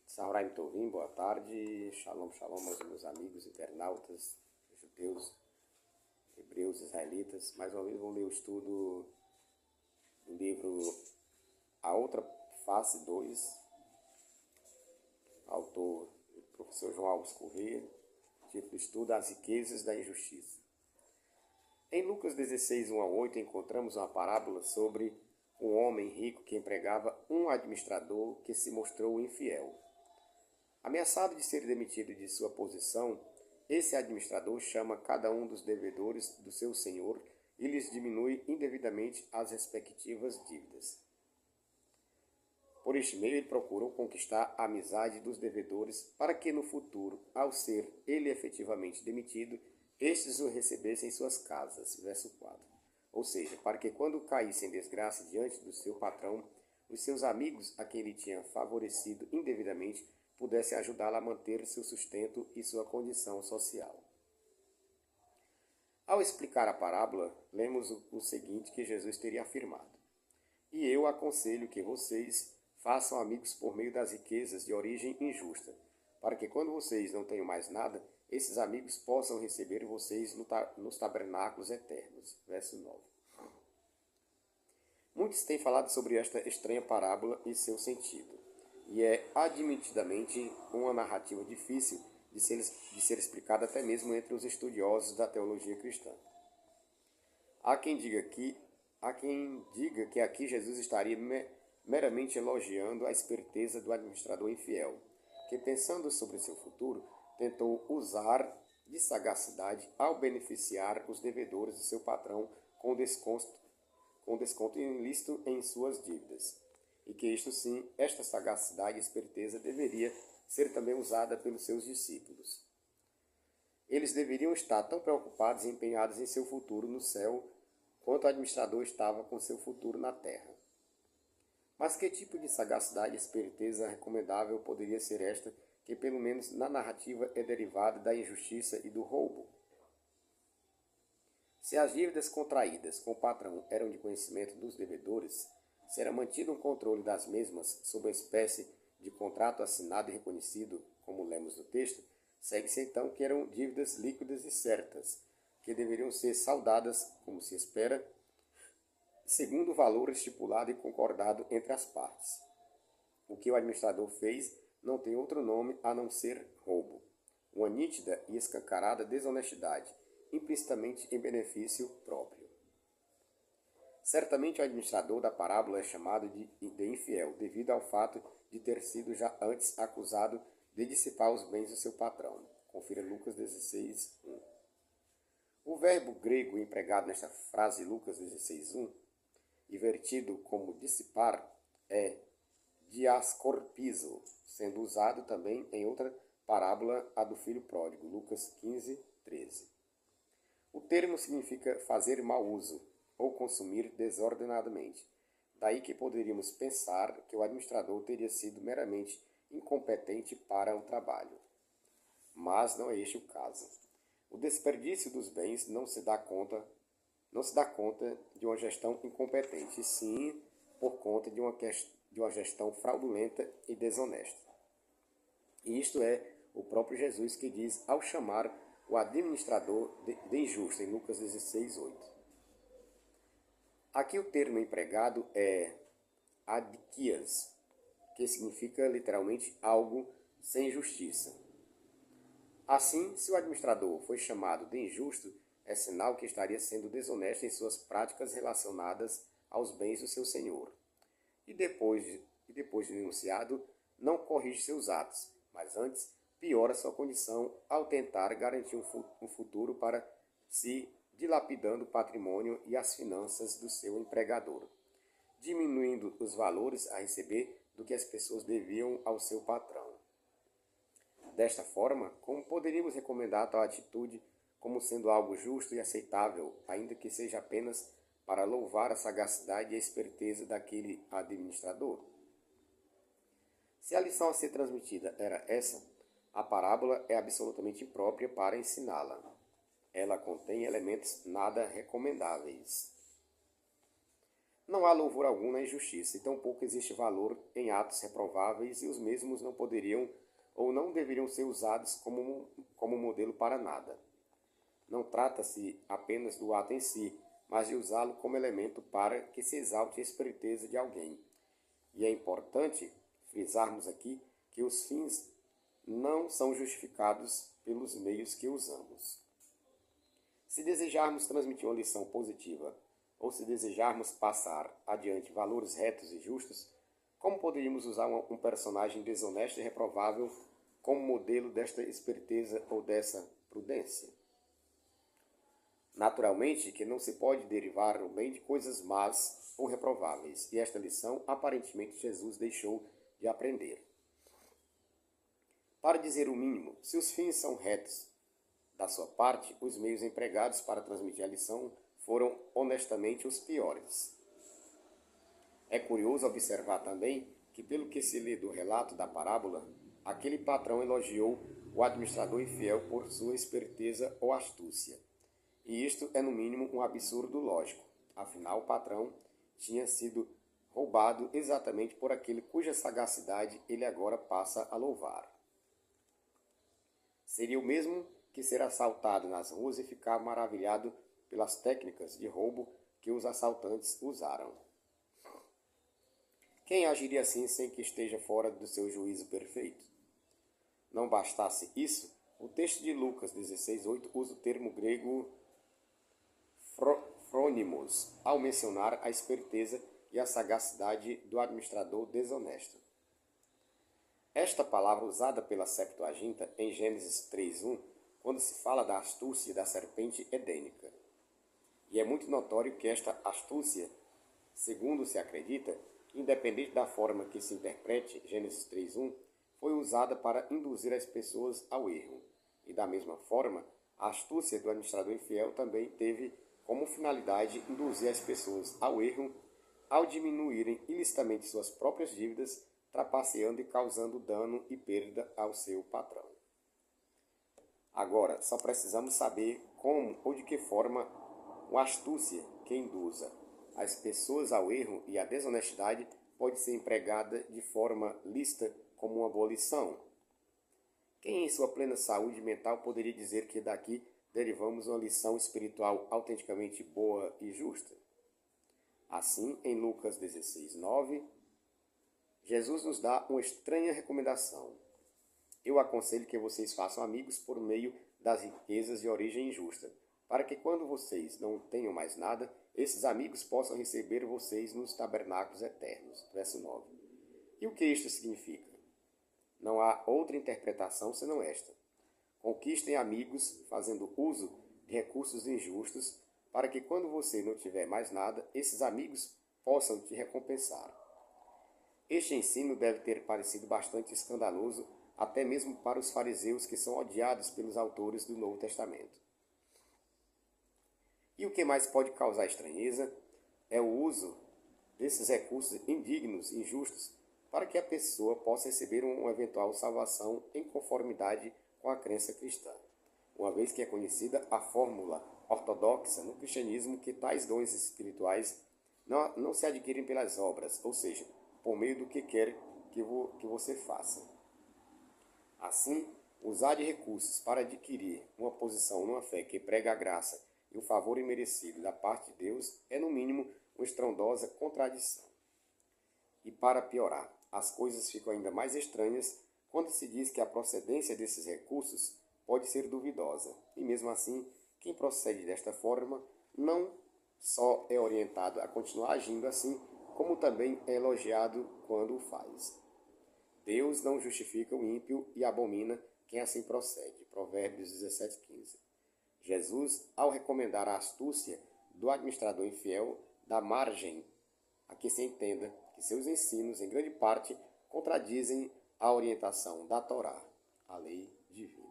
Samurai Tovim, boa tarde. Shalom, shalom aos meus amigos internautas, judeus, hebreus, israelitas. Mais uma vez vou ler o estudo do livro A Outra Face 2, autor professor João Alves Corrêa, título Estudo As Riquezas da Injustiça. Em Lucas 16, 1 a 8, encontramos uma parábola sobre um homem rico que empregava um administrador que se mostrou infiel. Ameaçado de ser demitido de sua posição, esse administrador chama cada um dos devedores do seu senhor e lhes diminui indevidamente as respectivas dívidas. Por este meio, ele procurou conquistar a amizade dos devedores para que no futuro, ao ser ele efetivamente demitido, estes o recebessem em suas casas. Verso 4. Ou seja, para que quando caísse em desgraça diante do seu patrão, os seus amigos a quem ele tinha favorecido indevidamente pudessem ajudá-lo a manter seu sustento e sua condição social. Ao explicar a parábola, lemos o seguinte que Jesus teria afirmado: E eu aconselho que vocês façam amigos por meio das riquezas de origem injusta, para que quando vocês não tenham mais nada, esses amigos possam receber vocês nos tabernáculos eternos. Verso 9. Muitos têm falado sobre esta estranha parábola e seu sentido, e é admitidamente uma narrativa difícil de ser explicada até mesmo entre os estudiosos da teologia cristã. Há quem diga que aqui Jesus estaria meramente elogiando a esperteza do administrador infiel, que, pensando sobre seu futuro, tentou usar de sagacidade ao beneficiar os devedores do seu patrão com desconto ilícito em suas dívidas. E que isto sim, esta sagacidade e esperteza deveria ser também usada pelos seus discípulos. Eles deveriam estar tão preocupados e empenhados em seu futuro no céu, quanto o administrador estava com seu futuro na terra. Mas que tipo de sagacidade e esperteza recomendável poderia ser esta, que pelo menos na narrativa é derivada da injustiça e do roubo? Se as dívidas contraídas com o patrão eram de conhecimento dos devedores, será mantido um controle das mesmas sob a espécie de contrato assinado e reconhecido, como lemos no texto, segue-se então que eram dívidas líquidas e certas, que deveriam ser saldadas, como se espera, segundo o valor estipulado e concordado entre as partes. O que o administrador fez não tem outro nome a não ser roubo, uma nítida e escancarada desonestidade, implicitamente em benefício próprio. Certamente o administrador da parábola é chamado de infiel, devido ao fato de ter sido já antes acusado de dissipar os bens do seu patrão. Confira Lucas 16, 1. O verbo grego empregado nesta frase Lucas 16, 1, invertido como dissipar, é diascorpizo, sendo usado também em outra parábola, a do filho pródigo, Lucas 15, 13. O termo significa fazer mau uso, ou consumir desordenadamente. Daí que poderíamos pensar que o administrador teria sido meramente incompetente para o trabalho. Mas não é este o caso. O desperdício dos bens não se dá conta de uma gestão incompetente, e sim por conta de uma gestão fraudulenta e desonesta. E isto é o próprio Jesus que diz ao chamar o administrador de injusto, em Lucas 16, 8. Aqui o termo empregado é adikias, que significa literalmente algo sem justiça. Assim, se o administrador foi chamado de injusto, é sinal que estaria sendo desonesto em suas práticas relacionadas aos bens do seu senhor. E depois de denunciado, não corrige seus atos, mas antes piora sua condição ao tentar garantir um futuro para si, dilapidando o patrimônio e as finanças do seu empregador, diminuindo os valores a receber do que as pessoas deviam ao seu patrão. Desta forma, como poderíamos recomendar tal atitude como sendo algo justo e aceitável, ainda que seja apenas para louvar a sagacidade e a esperteza daquele administrador? Se a lição a ser transmitida era essa, a parábola é absolutamente imprópria para ensiná-la. Ela contém elementos nada recomendáveis. Não há louvor algum na injustiça, e tampouco existe valor em atos reprováveis, e os mesmos não poderiam ou não deveriam ser usados como modelo para nada. Não trata-se apenas do ato em si, mas de usá-lo como elemento para que se exalte a esperteza de alguém. E é importante frisarmos aqui que os fins não são justificados pelos meios que usamos. Se desejarmos transmitir uma lição positiva, ou se desejarmos passar adiante valores retos e justos, como poderíamos usar um personagem desonesto e reprovável como modelo desta esperteza ou dessa prudência? Naturalmente que não se pode derivar o bem de coisas más ou reprováveis, e esta lição aparentemente Jesus deixou de aprender. Para dizer o mínimo, se os fins são retos da sua parte, os meios empregados para transmitir a lição foram honestamente os piores. É curioso observar também que, pelo que se lê do relato da parábola, aquele patrão elogiou o administrador infiel por sua esperteza ou astúcia. E isto é, no mínimo, um absurdo lógico. Afinal, o patrão tinha sido roubado exatamente por aquele cuja sagacidade ele agora passa a louvar. Seria o mesmo que ser assaltado nas ruas e ficar maravilhado pelas técnicas de roubo que os assaltantes usaram. Quem agiria assim sem que esteja fora do seu juízo perfeito? Não bastasse isso, o texto de Lucas 16:8 usa o termo grego frônimos ao mencionar a esperteza e a sagacidade do administrador desonesto. Esta palavra usada pela Septuaginta em Gênesis 3:1, quando se fala da astúcia da serpente edênica. E é muito notório que esta astúcia, segundo se acredita, independente da forma que se interprete Gênesis 3:1, foi usada para induzir as pessoas ao erro. E da mesma forma, a astúcia do administrador infiel também teve como finalidade induzir as pessoas ao erro ao diminuírem ilicitamente suas próprias dívidas, trapaceando e causando dano e perda ao seu patrão. Agora, só precisamos saber como ou de que forma uma astúcia que induza as pessoas ao erro e à desonestidade pode ser empregada de forma lícita como uma boa lição. Quem em sua plena saúde mental poderia dizer que daqui derivamos uma lição espiritual autenticamente boa e justa? Assim, em Lucas 16:9, Jesus nos dá uma estranha recomendação. Eu aconselho que vocês façam amigos por meio das riquezas de origem injusta, para que quando vocês não tenham mais nada, esses amigos possam receber vocês nos tabernáculos eternos. Verso 9. E o que isto significa? Não há outra interpretação senão esta. Conquistem amigos fazendo uso de recursos injustos, para que quando você não tiver mais nada, esses amigos possam te recompensar. Este ensino deve ter parecido bastante escandaloso até mesmo para os fariseus, que são odiados pelos autores do Novo Testamento. E o que mais pode causar estranheza é o uso desses recursos indignos e injustos para que a pessoa possa receber uma eventual salvação em conformidade com a crença cristã, uma vez que é conhecida a fórmula ortodoxa no cristianismo que tais dons espirituais não se adquirem pelas obras, ou seja, por meio do que quer que você faça. Assim, usar de recursos para adquirir uma posição numa fé que prega a graça e o favor imerecido da parte de Deus é, no mínimo, uma estrondosa contradição. E para piorar, as coisas ficam ainda mais estranhas quando se diz que a procedência desses recursos pode ser duvidosa. E mesmo assim, quem procede desta forma não só é orientado a continuar agindo assim, como também é elogiado quando o faz. Deus não justifica o ímpio e abomina quem assim procede. Provérbios 17:15. Jesus, ao recomendar a astúcia do administrador infiel, dá margem a que se entenda que seus ensinos, em grande parte, contradizem a orientação da Torá, a lei divina.